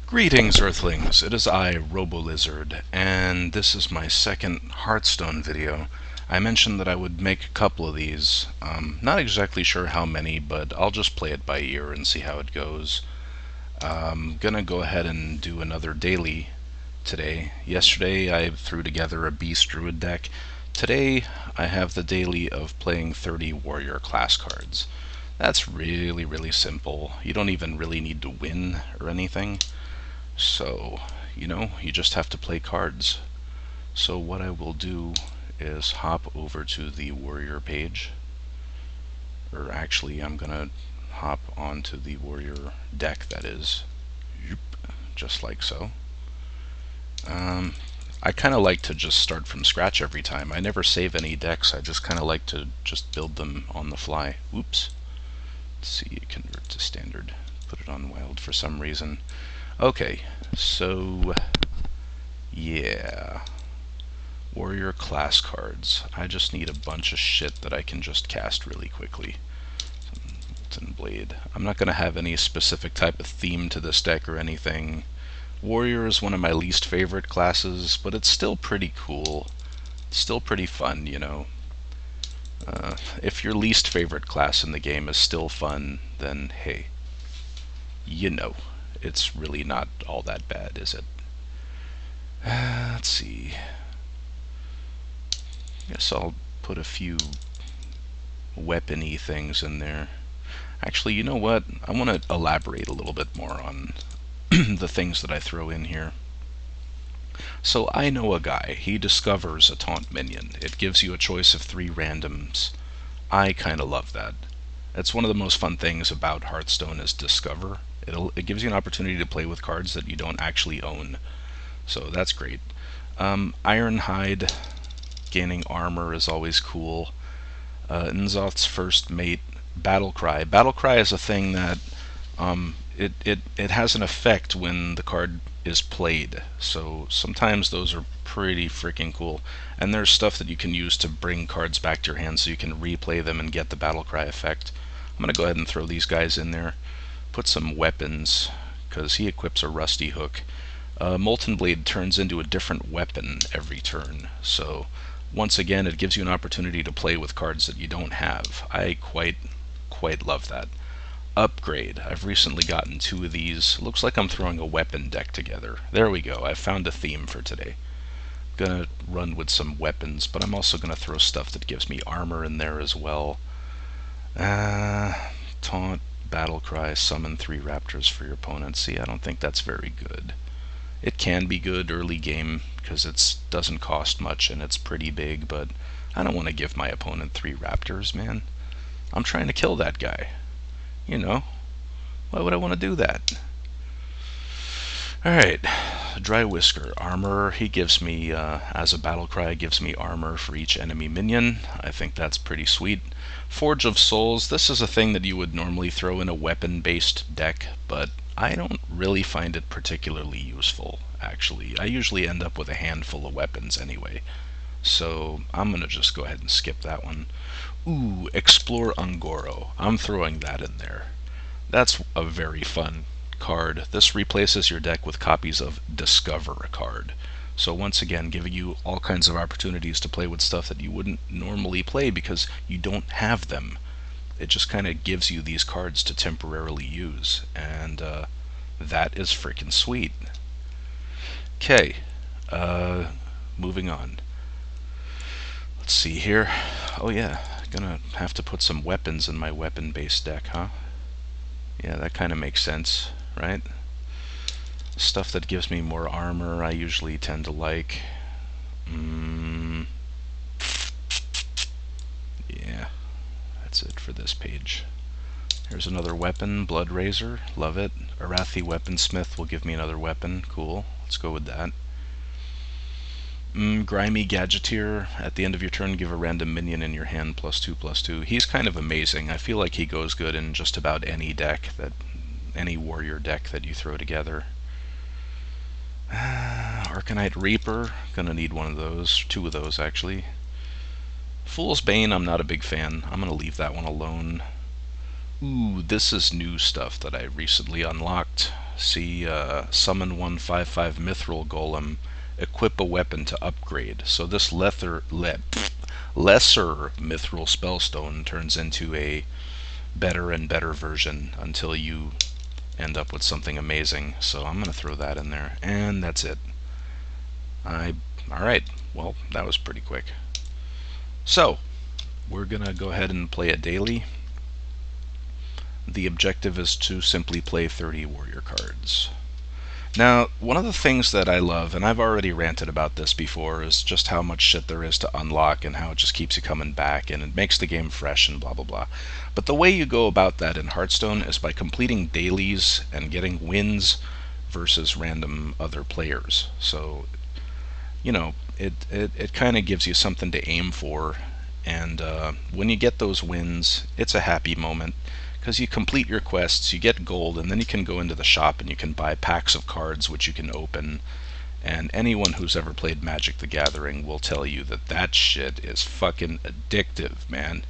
Greetings, Earthlings. It is I, RoboLizard, and this is my second Hearthstone video. I mentioned that I would make a couple of these. Not exactly sure how many, but I'll just play it by ear and see how it goes. I'm gonna go ahead and do another daily today. Yesterday I threw together a Beast Druid deck. Today I have the daily of playing 30 warrior class cards. That's really simple. You don't even really need to win or anything. So, you just have to play cards. So what I will do is hop over to the warrior page. Or actually, I'm gonna hop onto the warrior deck, that is. Just like so. I kind of like to just start from scratch every time. I never save any decks. I just kind of like to just build them on the fly. Oops. Let's see, convert to standard. Put it on wild for some reason. Okay, so yeah, warrior class cards. I just need a bunch of shit that I can just cast really quickly. Molten Blade. I'm not going to have any specific type of theme to this deck or anything. Warrior is one of my least favorite classes, but it's still pretty cool. It's still pretty fun, If your least favorite class in the game is still fun, then hey, it's really not all that bad, is it? Let's see. Guess I'll put a few weapony things in there. Actually, you know what? I want to elaborate a little bit more on the things that I throw in here. So I know a guy. He discovers a taunt minion. It gives you a choice of 3 randoms. I kind of love that. It's one of the most fun things about Hearthstone is discover. It gives you an opportunity to play with cards that you don't actually own. So that's great. Ironhide, gaining armor is always cool. Nzoth's first mate, Battlecry. Battlecry is a thing that it has an effect when the card is played. So sometimes those are pretty freaking cool. And there's stuff that you can use to bring cards back to your hand so you can replay them and get the Battlecry effect. I'm going to go ahead and throw these guys in there. Put some weapons, because he equips a Rusty Hook. Molten Blade turns into a different weapon every turn. So once again, it gives you an opportunity to play with cards that you don't have. I quite love that. Upgrade. I've recently gotten 2 of these. Looks like I'm throwing a weapon deck together. There we go. I've found a theme for today. Gonna run with some weapons, but I'm also gonna throw stuff that gives me armor in there as well. Taunt, Battlecry, summon 3 raptors for your opponent. See, I don't think that's very good. It can be good early game because it doesn't cost much and it's pretty big, but I don't want to give my opponent 3 raptors, man. I'm trying to kill that guy. Why would I want to do that? Alright, Dry Whisker, armor. He gives me, as a Battlecry, gives me armor for each enemy minion. I think that's pretty sweet. Forge of Souls, this is a thing that you would normally throw in a weapon-based deck, but I don't really find it particularly useful, actually. I usually end up with a handful of weapons anyway. So I'm going to just go ahead and skip that one. Ooh, Explore Ungoro. I'm throwing that in there. That's a very fun card. This replaces your deck with copies of Discover card. So once again, giving you all kinds of opportunities to play with stuff that you wouldn't normally play because you don't have them. It just kind of gives you these cards to temporarily use, and that is freaking sweet. Okay, moving on. Let's see here. Oh yeah, gonna have to put some weapons in my weapon-based deck, huh? Yeah, that kind of makes sense, right? Stuff that gives me more armor I usually tend to like. Yeah, that's it for this page. Here's another weapon, Blood Razor, love it. Arathi Weaponsmith will give me another weapon, cool. Let's go with that. Grimy Gadgeteer, at the end of your turn give a random minion in your hand +2/+2. He's kind of amazing. I feel like he goes good in just about any deck, any warrior deck that you throw together. Arcanite Reaper, gonna need one of those, 2 of those actually. Fool's Bane, I'm not a big fan. I'm gonna leave that one alone. Ooh, this is new stuff that I recently unlocked. See, summon 1/5/5 Mithril Golem, equip a weapon to upgrade. So this lesser Mithril Spellstone turns into a better and better version until you end up with something amazing. So I'm going to throw that in there, and that's it. Alright, well, that was pretty quick. So, we're going to go ahead and play a daily. The objective is to simply play 30 warrior cards. Now, one of the things that I love, and I've already ranted about this before, is just how much shit there is to unlock and how it just keeps you coming back and it makes the game fresh and blah blah blah. But the way you go about that in Hearthstone is by completing dailies and getting wins versus random other players. So, you know, it kind of gives you something to aim for, and when you get those wins, it's a happy moment. Because you complete your quests, you get gold, and then you can go into the shop and you can buy packs of cards which you can open. And anyone who's ever played Magic the Gathering will tell you that that shit is fucking addictive, man.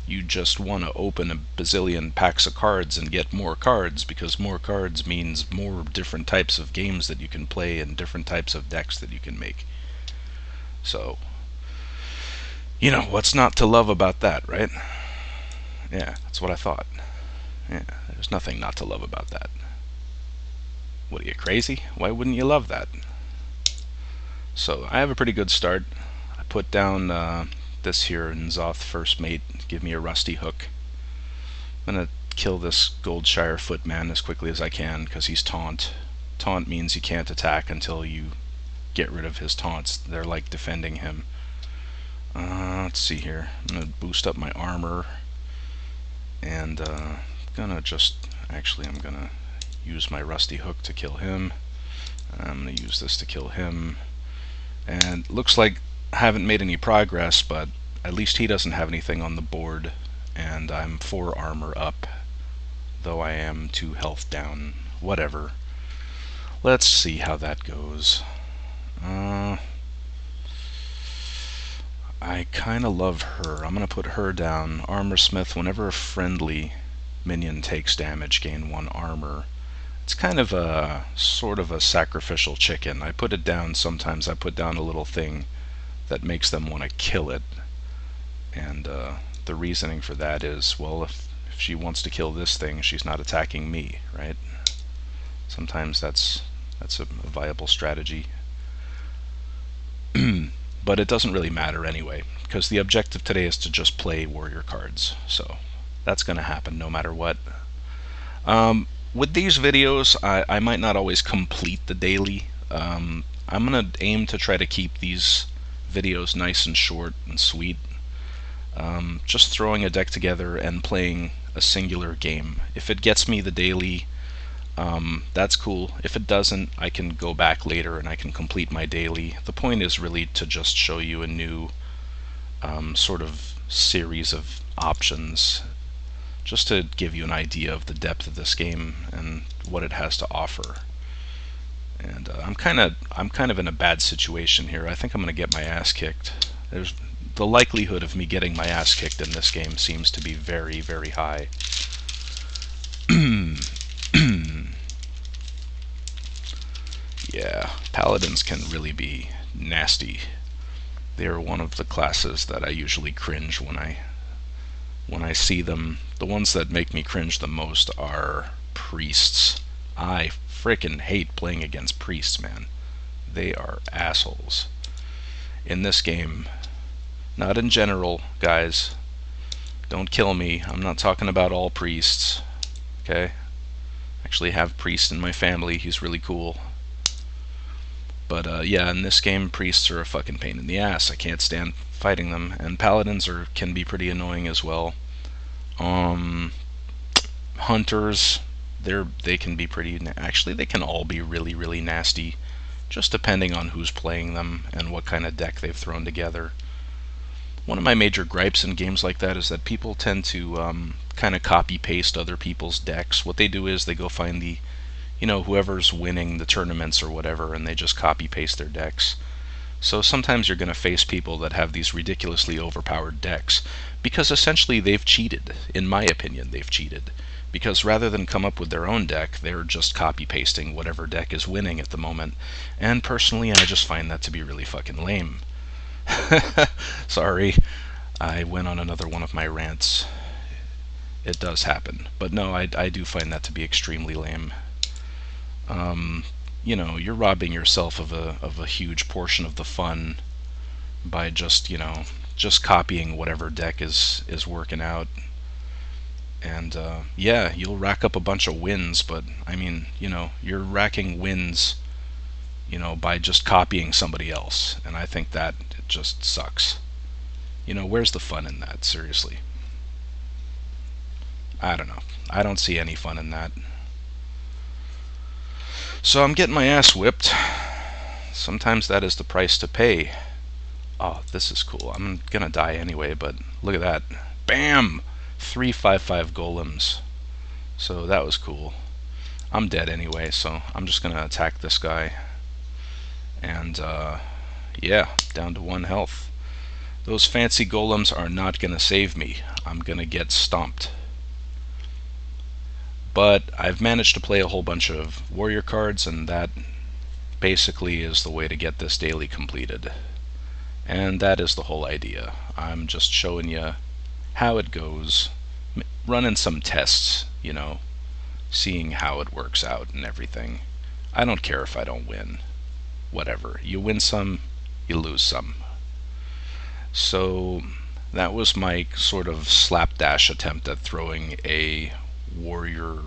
You just want to open a bazillion packs of cards and get more cards, because more cards means more different types of games that you can play and different types of decks that you can make. So, you know, what's not to love about that, right? Yeah, that's what I thought. Yeah, there's nothing not to love about that. What, are you crazy? Why wouldn't you love that? So, I have a pretty good start. I put down this here N'Zoth First Mate, give me a rusty hook. I'm gonna kill this Goldshire Footman as quickly as I can, because he's taunt. Taunt means you can't attack until you get rid of his taunts. They're like defending him. Let's see here. I'm gonna boost up my armor. And I'm gonna use my rusty hook to kill him. I'm gonna use this to kill him. And looks like I haven't made any progress, but at least he doesn't have anything on the board, and I'm 4 armor up, though I am 2 health down. Whatever. Let's see how that goes. I kinda love her. I'm gonna put her down. Armor Smith, whenever a friendly minion takes damage, gain 1 armor. It's kind of a sort of a sacrificial chicken. I put it down, sometimes I put down a little thing that makes them want to kill it. And the reasoning for that is, well, if she wants to kill this thing, she's not attacking me, right? Sometimes that's a viable strategy. But it doesn't really matter anyway, because the objective today is to just play warrior cards. So that's going to happen no matter what. With these videos, I might not always complete the daily. I'm going to aim to try to keep these videos nice and short and sweet. Just throwing a deck together and playing a singular game. If it gets me the daily, that's cool. If it doesn't, I can go back later and I can complete my daily. The point is really to just show you a new sort of series of options, just to give you an idea of the depth of this game and what it has to offer. And I'm kind of in a bad situation here. I think I'm going to get my ass kicked. There's the likelihood of me getting my ass kicked in this game seems to be very, very high. Yeah, paladins can really be nasty. They are one of the classes that I usually cringe when I see them. The ones that make me cringe the most are priests. I frickin' hate playing against priests, man. They are assholes. In this game, not in general, guys. Don't kill me. I'm not talking about all priests. Okay? Actually have a priest in my family. He's really cool. But yeah, in this game, priests are a fucking pain in the ass. I can't stand fighting them. And paladins can be pretty annoying as well. Hunters, they can be pretty. Actually, they can all be really, really nasty, just depending on who's playing them and what kind of deck they've thrown together. One of my major gripes in games like that is that people tend to kind of copy paste other people's decks. What they do is they go find the, whoever's winning the tournaments or whatever, and they just copy paste their decks. So sometimes you're going to face people that have these ridiculously overpowered decks, because essentially they've cheated. In my opinion, they've cheated. because rather than come up with their own deck, they're just copy pasting whatever deck is winning at the moment. And personally, I just find that to be really fucking lame. Sorry, I went on another one of my rants. It does happen. But no, I do find that to be extremely lame. You know, you're robbing yourself of a huge portion of the fun by just, you know, just copying whatever deck is working out. And yeah, you'll rack up a bunch of wins, but I mean, you know, you're racking wins, you know, by just copying somebody else, and I think that it just sucks. You know, where's the fun in that? Seriously. I don't know. I don't see any fun in that. So I'm getting my ass whipped. Sometimes that is the price to pay. Oh, this is cool. I'm gonna die anyway, but look at that. Bam! 3/5/5 golems. So that was cool. I'm dead anyway, so I'm just gonna attack this guy. And yeah, down to 1 health. Those fancy golems are not gonna save me. I'm gonna get stomped. But I've managed to play a whole bunch of warrior cards, and that basically is the way to get this daily completed. And that is the whole idea. I'm just showing you how it goes, running some tests, you know, seeing how it works out and everything. I don't care if I don't win. Whatever. You win some, you lose some. So that was my sort of slapdash attempt at throwing a warrior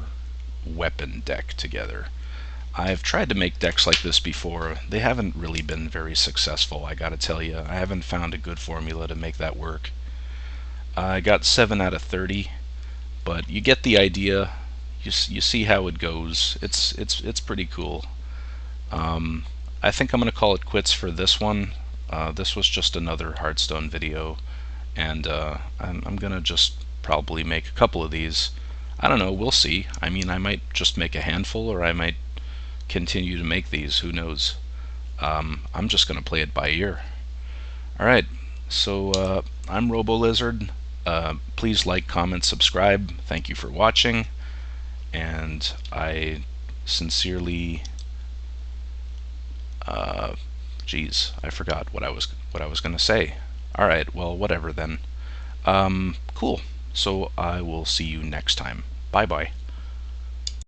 weapon deck together. I've tried to make decks like this before. They haven't really been very successful, I gotta tell you. I haven't found a good formula to make that work. I got 7 out of 30, but you get the idea. You see how it goes. It's pretty cool. I think I'm gonna call it quits for this one. This was just another Hearthstone video, and I'm gonna just probably make a couple of these. I don't know, we'll see. I mean, I might just make a handful, or I might continue to make these, who knows. I'm just gonna play it by ear. Alright, so I'm RoboLizard. Please like, comment, subscribe. Thank you for watching, and I sincerely geez, I forgot what I was gonna say. Alright, well, whatever then. Cool. So I will see you next time. Bye bye.